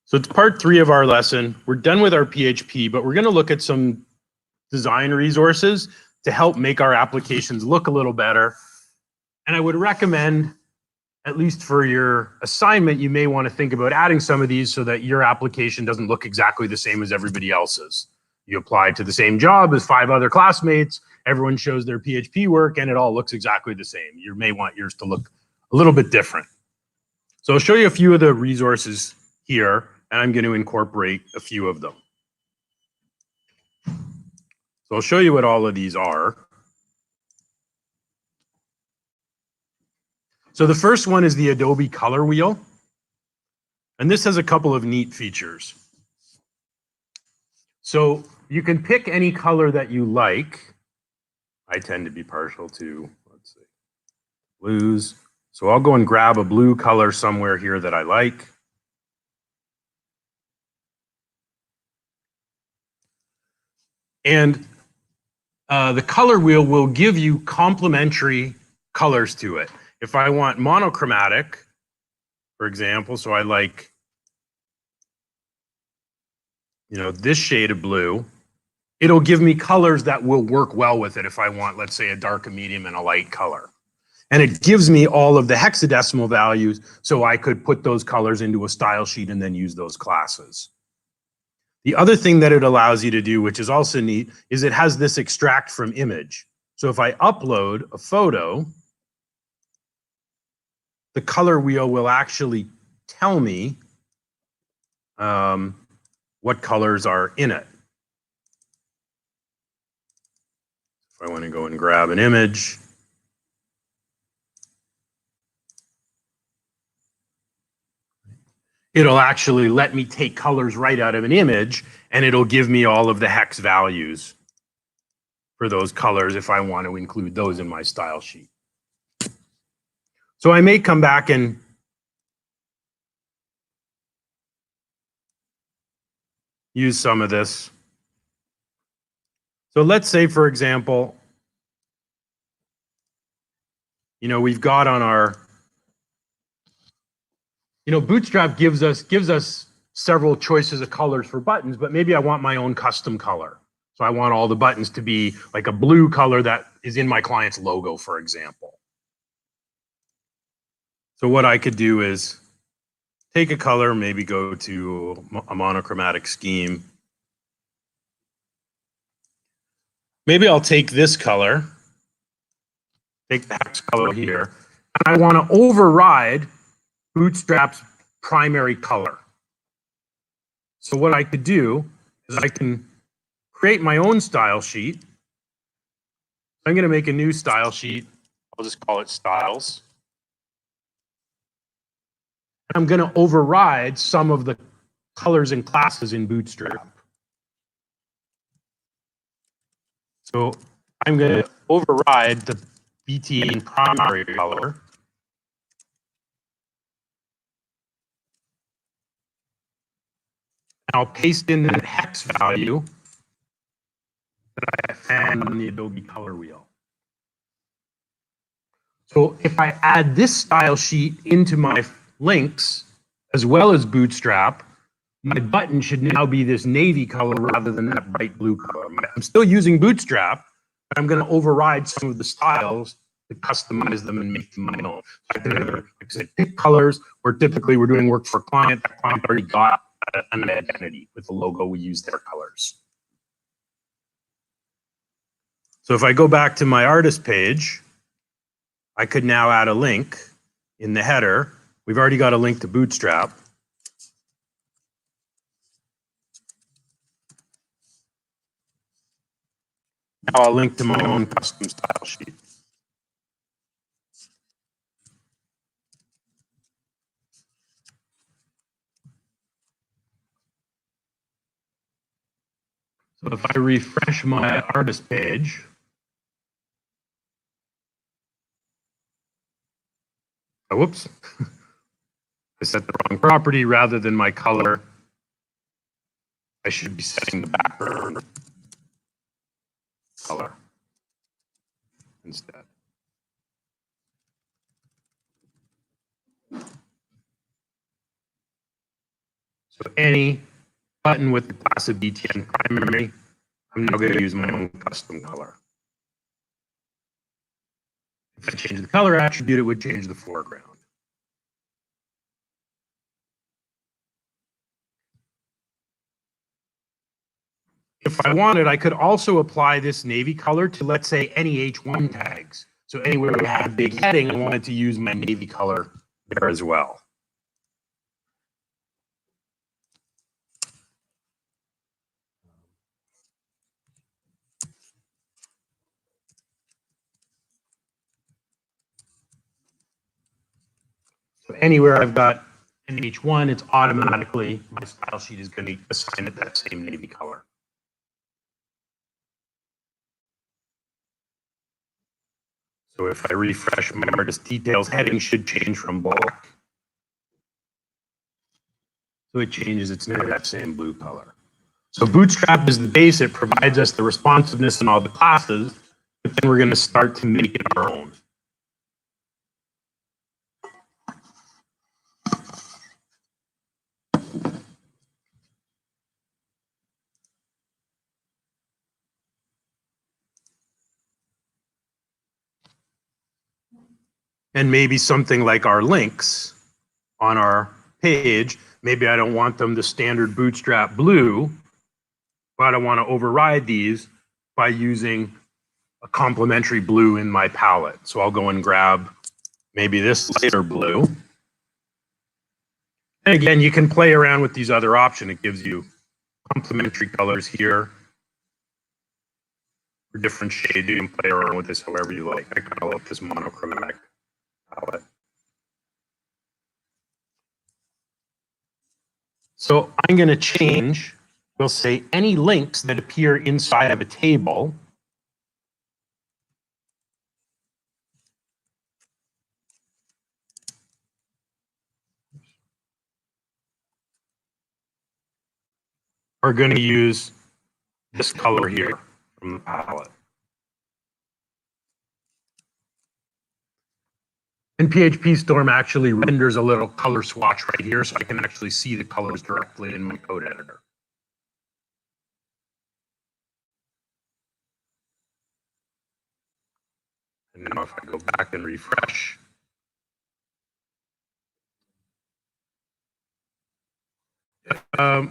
So it's part 3 of our lesson. We're done with our PHP, but we're going to look at some design resources to help make our applications look a little better. And I would recommend, at least for your assignment, you may want to think about adding some of these so that your application doesn't look exactly the same as everybody else's. You apply to the same job as 5 other classmates, everyone shows their PHP work, and it all looks exactly the same. You may want yours to look a little bit different. So I'll show you a few of the resources here, and I'm going to incorporate a few of them. So I'll show you what all of these are. So the first one is the Adobe color wheel. And this has a couple of neat features. So you can pick any color that you like. I tend to be partial to, let's see, blues. So I'll go and grab a blue color somewhere here that I like. And the color wheel will give you complementary colors to it. If I want monochromatic, for example, so I like, this shade of blue, it'll give me colors that will work well with it if I want, let's say, a dark, a medium, and a light color. And it gives me all of the hexadecimal values so I could put those colors into a style sheet and then use those classes. The other thing that it allows you to do, which is also neat, is it has this extract from image. So if I upload a photo, the color wheel will actually tell me what colors are in it. If I want to go and grab an image, it'll actually let me take colors right out of an image, and it'll give me all of the hex values for those colors if I want to include those in my style sheet. So I may come back and use some of this. So let's say, for example, we've got on our, Bootstrap gives us several choices of colors for buttons, but maybe I want my own custom color. So I want all the buttons to be like a blue color that is in my client's logo, for example. So what I could do is take a color, maybe go to a monochromatic scheme. Maybe I'll take this color, take the hex color here, and I want to override Bootstrap's primary color. So what I could do is I can create my own style sheet. I'm going to make a new style sheet. I'll just call it styles. I'm going to override some of the colors and classes in Bootstrap. So I'm going to override the BT primary color. And I'll paste in that hex value that I found on the Adobe color wheel. So if I add this style sheet into my links, as well as Bootstrap, my button should now be this navy color rather than that bright blue color. I'm still using Bootstrap, but I'm going to override some of the styles to customize them and make them my own. So I can either, like I said, pick colors, where typically we're doing work for a client. That client already got an identity with the logo. We use their colors. So if I go back to my artist page, I could now add a link in the header. We've already got a link to Bootstrap. Now I'll link to my own custom style sheet. So if I refresh my artist page, oh, whoops, I set the wrong property rather than my color. I should be setting the background color instead. So any button with the class of DTN primary, I'm now going to use my own custom color. If I change the color attribute, it would change the foreground. If I wanted, I could also apply this navy color to, let's say, any H1 tags. So anywhere we had a big heading, I wanted to use my navy color there as well. So anywhere I've got an H1, it's automatically, my style sheet is going to assign it that same navy color. So if I refresh, my artist details heading should change from black. So it changes, it's near that same blue color. So Bootstrap is the base, it provides us the responsiveness in all the classes, but then we're going to start to make it our own. And maybe something like our links on our page, maybe I don't want them the standard Bootstrap blue, but I want to override these by using a complementary blue in my palette. So I'll go and grab maybe this lighter blue. And again, you can play around with these other options. It gives you complementary colors here for different shades. You can play around with this however you like. I kind of like this monochromatic palette. So I'm going to change, we'll say any links that appear inside of a table are going to use this color here from the palette. And PHP Storm actually renders a little color swatch right here, so I can actually see the colors directly in my code editor. And now if I go back and refresh, I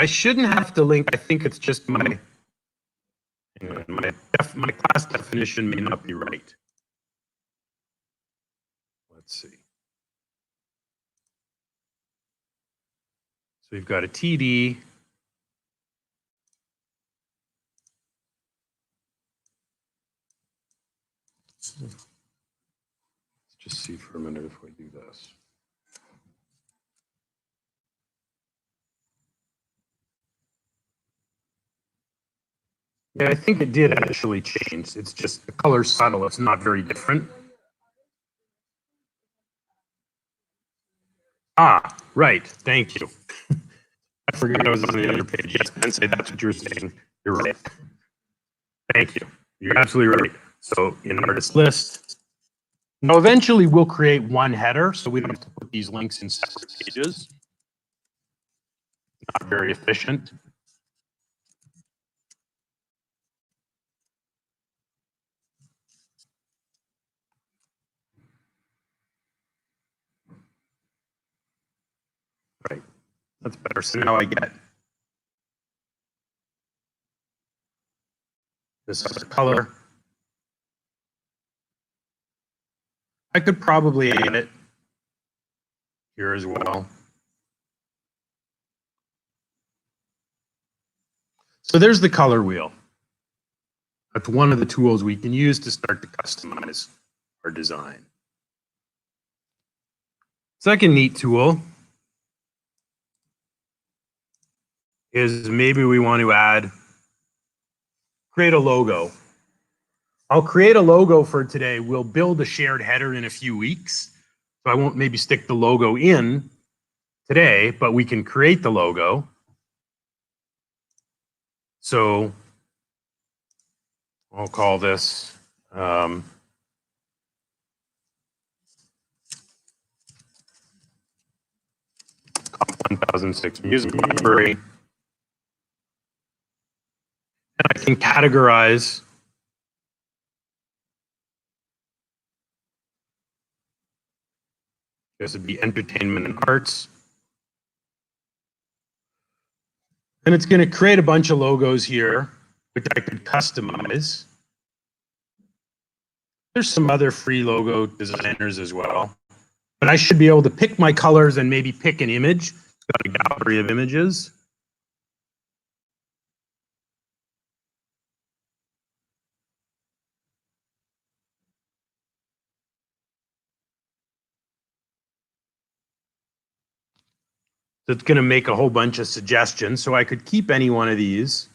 shouldn't have to link. I think it's just my class definition may not be right. Let's see. So we've got a TD. Let's just see for a minute if we do this. Yeah, I think it did actually change. It's just the color's subtle. It's not very different. Ah, right. Thank you. I forgot I was on the other page. Yes, and say that's what you were saying. You're right. Thank you. You're absolutely right. So in artist list, now eventually we'll create one header, so we don't have to put these links in separate pages. Not very efficient. Right. That's better. So now I get this other color. I could probably add it here as well. So there's the color wheel. That's one of the tools we can use to start to customize our design. Second neat tool is maybe we want to create a logo. I'll create a logo for today. We'll build a shared header in a few weeks. So I won't maybe stick the logo in today, but we can create the logo. So I'll call this COMP W2006 music library. And I can categorize this would be entertainment and arts. And it's going to create a bunch of logos here, which I could customize. There's some other free logo designers as well. But I should be able to pick my colors and maybe pick an image. Got a gallery of images. So it's going to make a whole bunch of suggestions. So I could keep any one of these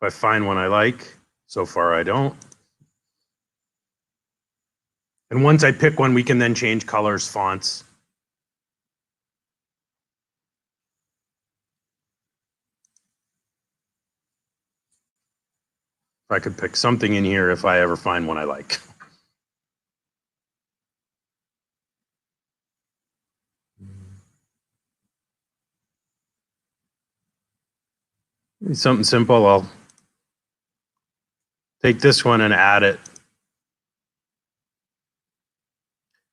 if I find one I like. So far, I don't. And once I pick one, we can then change colors, fonts. I could pick something in here if I ever find one I like. Something simple. I'll take this one and add it.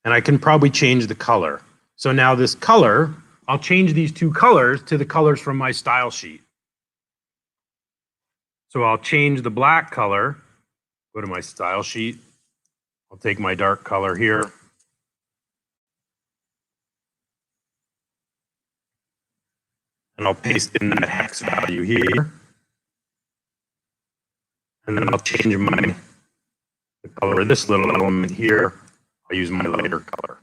And I can probably change the color. So now this color, I'll change these two colors to the colors from my style sheet. So I'll change the black color, go to my style sheet. I'll take my dark color here. And I'll paste in that hex value here. And then I'll change the color of this little element here. I'll use my lighter color.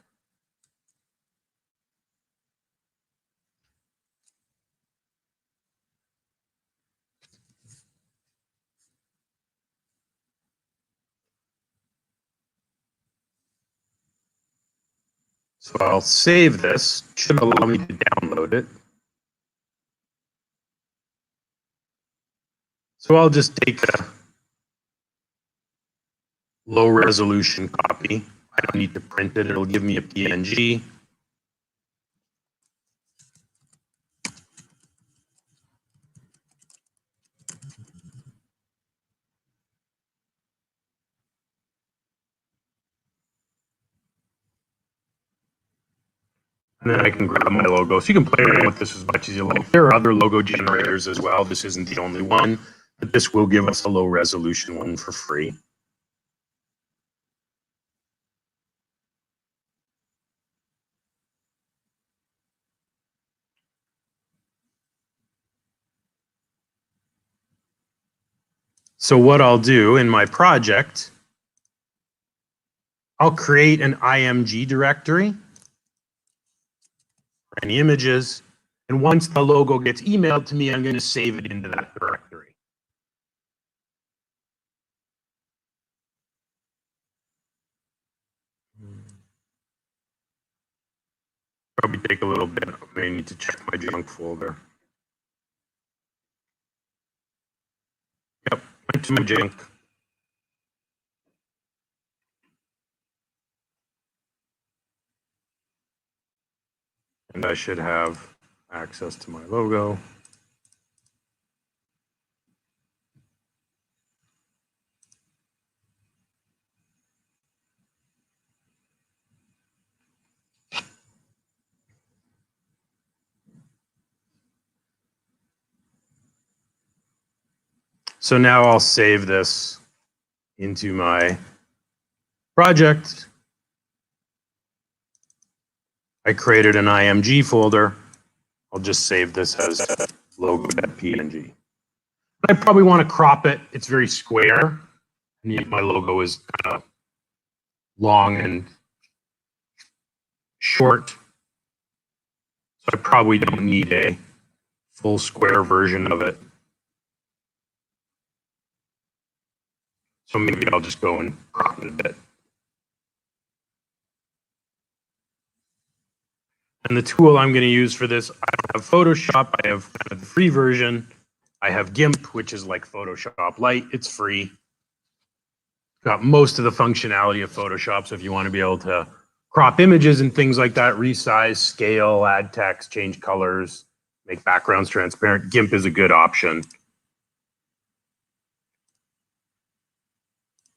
So I'll save this. It should allow me to download it. So I'll just take a low resolution copy. I don't need to print it. It'll give me a PNG. And then I can grab my logo. So you can play around with this as much as you like. There are other logo generators as well. This isn't the only one, but this will give us a low resolution one for free. So what I'll do in my project, I'll create an IMG directory for any images. And once the logo gets emailed to me, I'm going to save it into that directory. Probably take a little bit. I may need to check my junk folder. Yep, went to my junk. And I should have access to my logo. So now I'll save this into my project. I created an IMG folder. I'll just save this as logo.png. I probably want to crop it. It's very square. And my logo is kind of long and short. So I probably don't need a full square version of it. So maybe I'll just go and crop it a bit. And the tool I'm going to use for this, I don't have Photoshop. I have kind of the free version. I have GIMP, which is like Photoshop Lite. It's free. Got most of the functionality of Photoshop. So if you want to be able to crop images and things like that, resize, scale, add text, change colors, make backgrounds transparent, GIMP is a good option.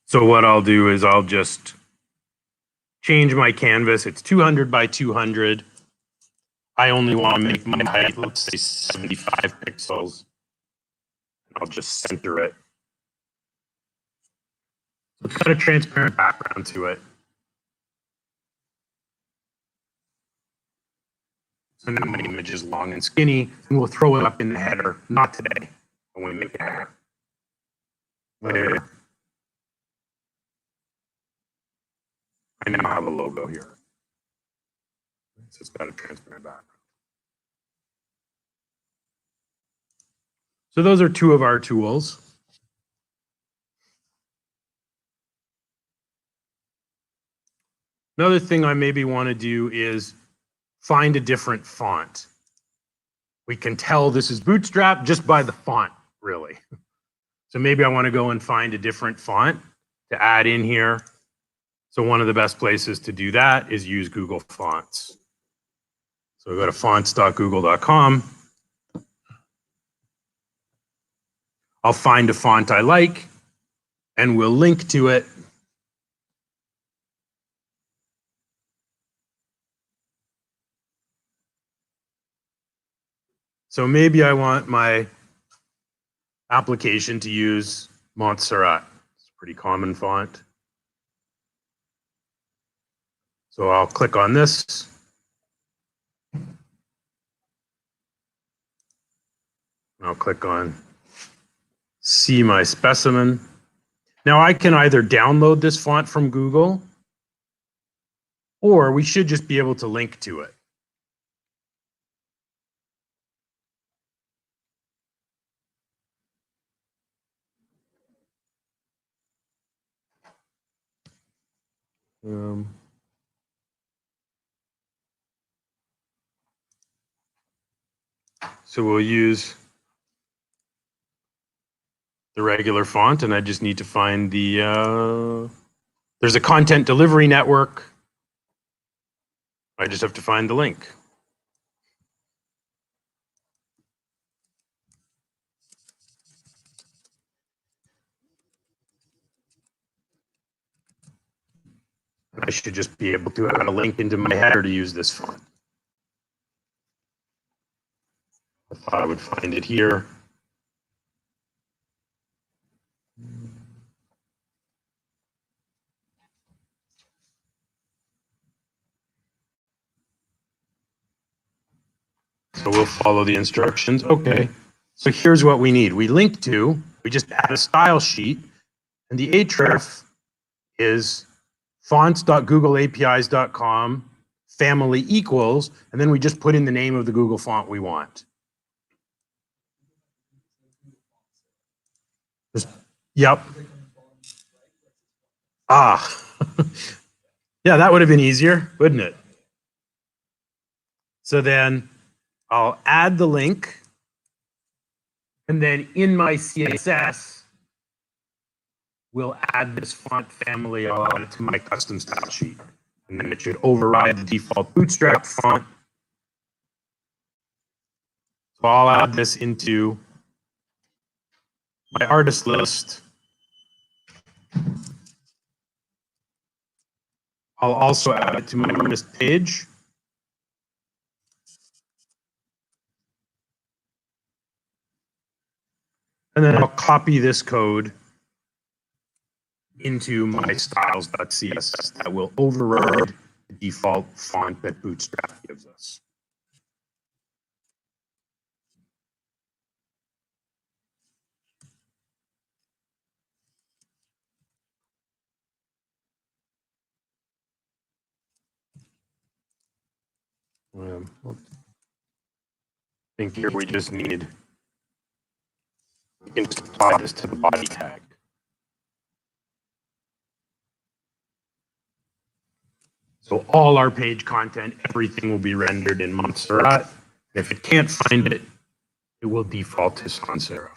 So what I'll do is I'll just change my canvas. It's 200 by 200. I only want to make my height, let's say 75 pixels. I'll just center it. It's got a transparent background to it. So now my image is long and skinny, and we'll throw it up in the header. Not today, when we make a header. Later. I now have a logo here. So it's got a transparent background. So those are two of our tools. Another thing I maybe want to do is find a different font. We can tell this is Bootstrap just by the font, really. So maybe I want to go and find a different font to add in here. So one of the best places to do that is use Google Fonts. So go to fonts.google.com. I'll find a font I like, and we'll link to it. So maybe I want my application to use Montserrat. It's a pretty common font. So I'll click on this. I'll click on See My Specimen. Now I can either download this font from Google, or we should just be able to link to it. So we'll use the regular font, and I just need to find the, there's a content delivery network. I just have to find the link. I should just be able to add a link into my header to use this font. I thought I would find it here. So we'll follow the instructions. Okay, so here's what we need. We link to, we just add a style sheet, and the href is fonts.googleapis.com family equals, and then we just put in the name of the Google font we want. Yep. Ah, yeah, that would have been easier, wouldn't it? So then I'll add the link, and then in my CSS, we'll add this font family. I'll add it to my custom style sheet, and then it should override the default Bootstrap font. So I'll add this into my artist list. I'll also add it to my artist page. And then I'll copy this code into my styles.css that will override the default font that Bootstrap gives us. I think here we just need, we can just apply this to the body tag. So all our page content, everything will be rendered in Montserrat. If it can't find it, it will default to sans serif.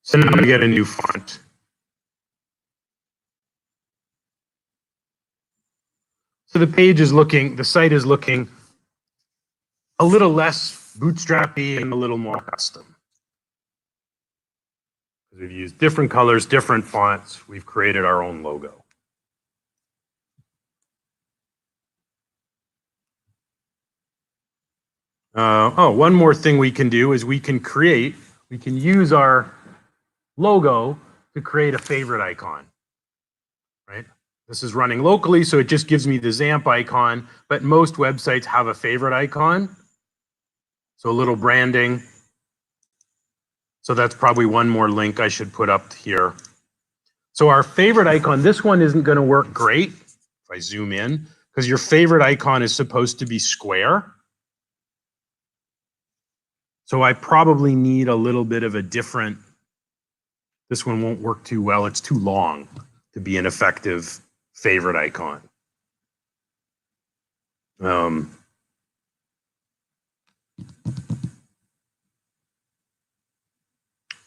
So now we get a new font. So the site is looking a little less bootstrappy and a little more custom. We've used different colors, different fonts. We've created our own logo. One more thing we can do is we can use our logo to create a favorite icon, right? This is running locally, so it just gives me the XAMPP icon, but most websites have a favorite icon. So a little branding. So that's probably one more link I should put up here. So our favorite icon, this one isn't going to work great if I zoom in, because your favorite icon is supposed to be square. So I probably need a little bit of a different, this one won't work too well. It's too long to be an effective favorite icon.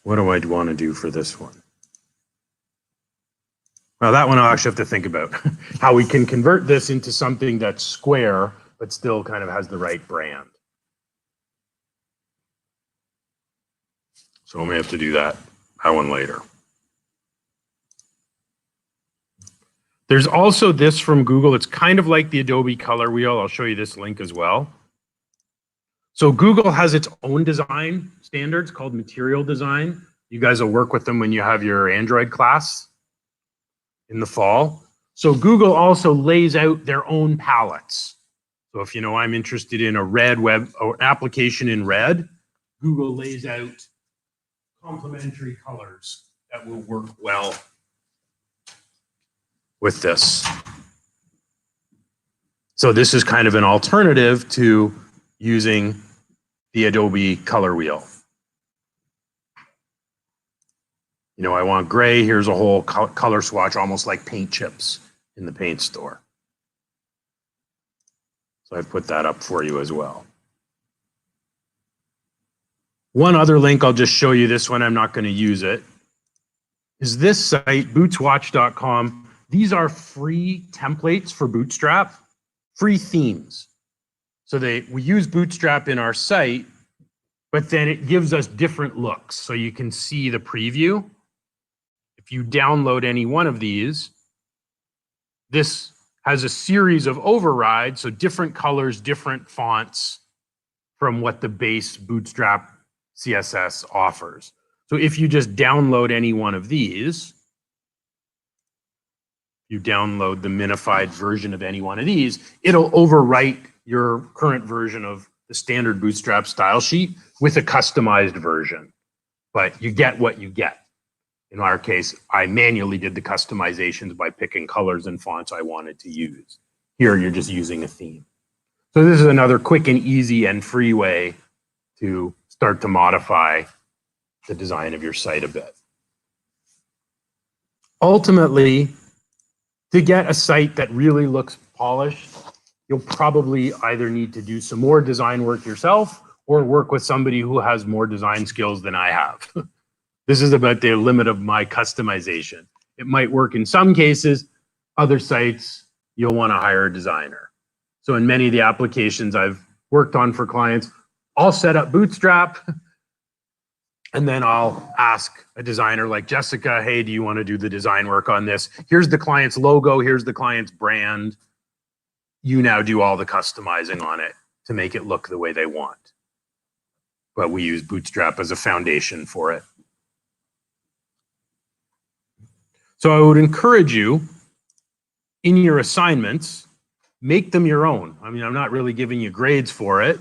What do I want to do for this one? Well, that one I'll actually have to think about how we can convert this into something that's square, but still kind of has the right brand. So I may have to do that one later. There's also this from Google. It's kind of like the Adobe color wheel. I'll show you this link as well. So Google has its own design standards called material design. You guys will work with them when you have your Android class in the fall. So Google also lays out their own palettes. So if I'm interested in a red web or application in red, Google lays out complementary colors that will work well with this. So this is kind of an alternative to using the Adobe color wheel. I want gray. Here's a whole color swatch, almost like paint chips in the paint store. So I've put that up for you as well. One other link, I'll just show you this one. I'm not going to use it. Is this site, bootswatch.com. These are free templates for Bootstrap, free themes. So we use Bootstrap in our site, but then it gives us different looks. So you can see the preview. If you download any one of these, this has a series of overrides, so different colors, different fonts from what the base Bootstrap CSS offers. So if you just download any one of these, you download the minified version of any one of these, it'll overwrite your current version of the standard Bootstrap style sheet with a customized version. But you get what you get. In our case, I manually did the customizations by picking colors and fonts I wanted to use. Here, you're just using a theme. So this is another quick and easy and free way to start to modify the design of your site a bit. Ultimately, to get a site that really looks polished, you'll probably either need to do some more design work yourself or work with somebody who has more design skills than I have. This is about the limit of my customization. It might work in some cases. Other sites, you'll want to hire a designer. So in many of the applications I've worked on for clients, I'll set up Bootstrap, and then I'll ask a designer like Jessica, hey, do you want to do the design work on this? Here's the client's logo. Here's the client's brand. You now do all the customizing on it to make it look the way they want. But we use Bootstrap as a foundation for it. So I would encourage you, in your assignments, make them your own. I mean, I'm not really giving you grades for it,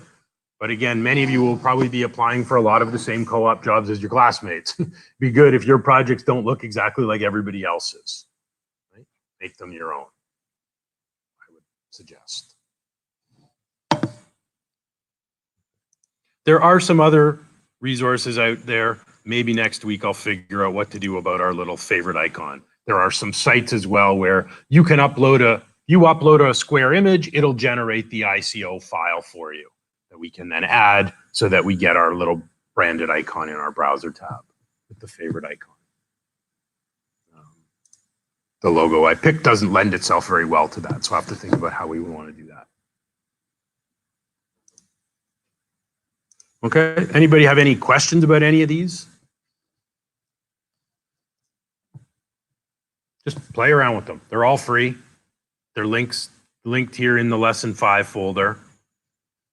but again, many of you will probably be applying for a lot of the same co-op jobs as your classmates. Be good if your projects don't look exactly like everybody else's. Right? Make them your own, I would suggest. There are some other resources out there. Maybe next week I'll figure out what to do about our little favorite icon. There are some sites as well where you can upload a square image, it'll generate the ICO file for you that we can then add so that we get our little branded icon in our browser tab. the favorite icon. The logo I picked doesn't lend itself very well to that, so I'll have to think about how we would want to do that. Okay, anybody have any questions about any of these? Just play around with them. They're all free. They're linked here in the lesson 5 folder.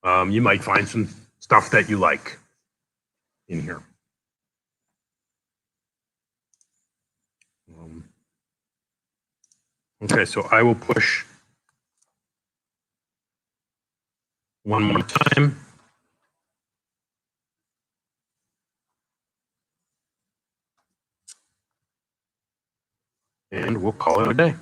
You might find some stuff that you like in here. Okay, so I will push one more time. And we'll call it a day.